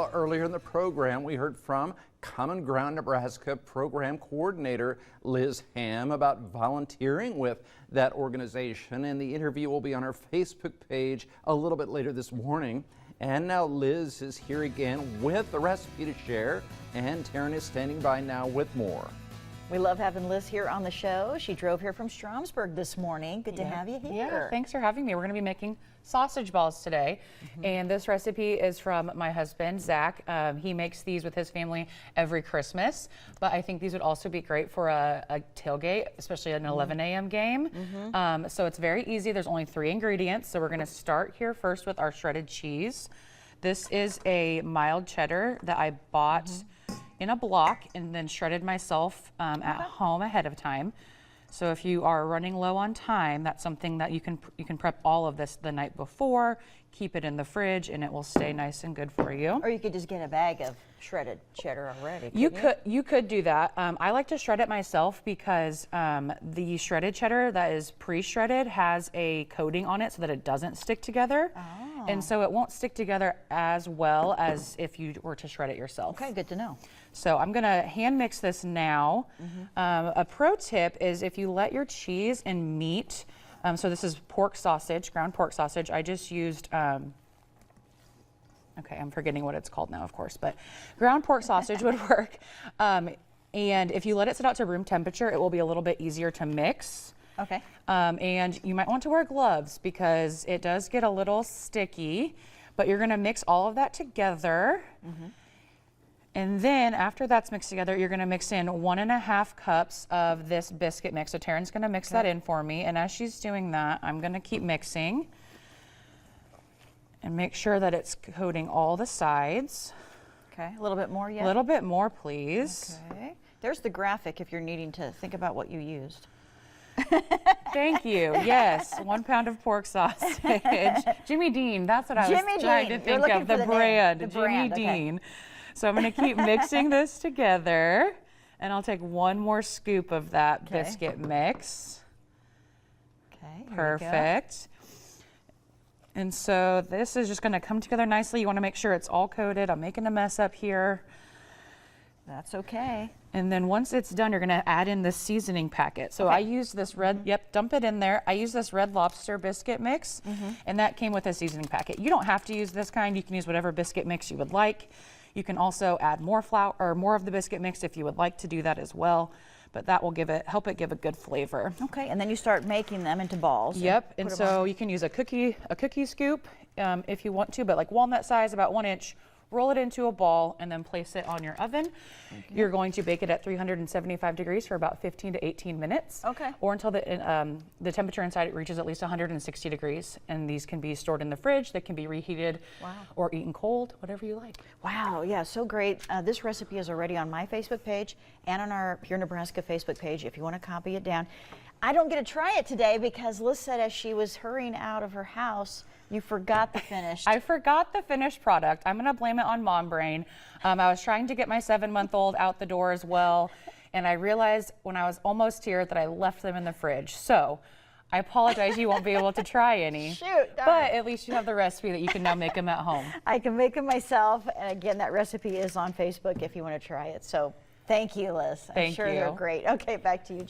Well, earlier in the program, we heard from CommonGround Nebraska program coordinator Liz Hamm about volunteering with that organization, and the interview will be on our Facebook page a little bit later this morning. And now Liz is here again with the recipe to share, and Taryn is standing by now with more. We love having Liz here on the show. She drove here from Stromsburg this morning. Good to have you here. Yeah, thanks for having me. We're going to be making sausage balls today. And this recipe is from my husband, Zach. He makes these with his family every Christmas. But I think these would also be great for a tailgate, especially an 11 a.m. game. So it's very easy. There's only 3 ingredients. So we're going to start here first with our shredded cheese. This is a mild cheddar that I bought in a block and then shredded myself at home ahead of time. So if you are running low on time, that's something that you can prep all of this the night before, keep it in the fridge, and it will stay nice and good for you. Or you could just get a bag of shredded cheddar already. You could do that. I like to shred it myself because the shredded cheddar that is pre-shredded has a coating on it so that it doesn't stick together. And so it won't stick together as well as if you were to shred it yourself. Okay, good to know. So I'm gonna hand mix this now. A pro tip is if you let your cheese and meat, so this is pork sausage, ground pork sausage. I just used, okay, I'm forgetting what it's called now, of course, but ground pork sausage would work. And if you let it sit out to room temperature, it will be a little bit easier to mix. Okay. And you might want to wear gloves because it does get a little sticky, but you're gonna mix all of that together. And then after that's mixed together, you're gonna mix in 1.5 cups of this biscuit mix. So Taryn's gonna mix that in for me. And as she's doing that, I'm gonna keep mixing and make sure that it's coating all the sides. Okay, a little bit more yet? A little bit more, please. Okay. There's the graphic if you're needing to think about what you used. Thank you. Yes, 1 pound of pork sausage. Jimmy Dean, that's what I was trying to think of. The brand, Jimmy Dean. So I'm going to keep mixing this together, and I'll take 1 more scoop of that biscuit mix. Okay. Perfect. And so this is just going to come together nicely. You want to make sure it's all coated. I'm making a mess up here. That's okay. And then once it's done, you're gonna add in this seasoning packet. So I use this red, dump it in there. I use this Red Lobster biscuit mix, and that came with a seasoning packet. You don't have to use this kind. You can use whatever biscuit mix you would like. You can also add more flour or more of the biscuit mix if you would like to do that as well. But that will help it give a good flavor. Okay, and then you start making them into balls. Yep, and so you can use a cookie scoop if you want to, but like walnut size, about 1 inch. Roll it into a ball and then place it on your oven. You're going to bake it at 375 degrees for about 15 to 18 minutes. Okay. Or until the temperature inside it reaches at least 160 degrees. And these can be stored in the fridge. They can be reheated or eaten cold, whatever you like. Wow, yeah, so great. This recipe is already on my Facebook page and on our Pure Nebraska Facebook page if you want to copy it down. I don't get to try it today because Liz said as she was hurrying out of her house, you forgot the finished. I forgot the finished product. I'm gonna blame it on mom brain. I was trying to get my 7-month-old out the door as well, and I realized when I was almost here that I left them in the fridge. So I apologize, you won't be able to try any. Shoot, darn. But at least you have the recipe that you can now make them at home. I can make them myself, and again, that recipe is on Facebook if you want to try it. So thank you, Liz. I'm sure they're great. Okay, back to you.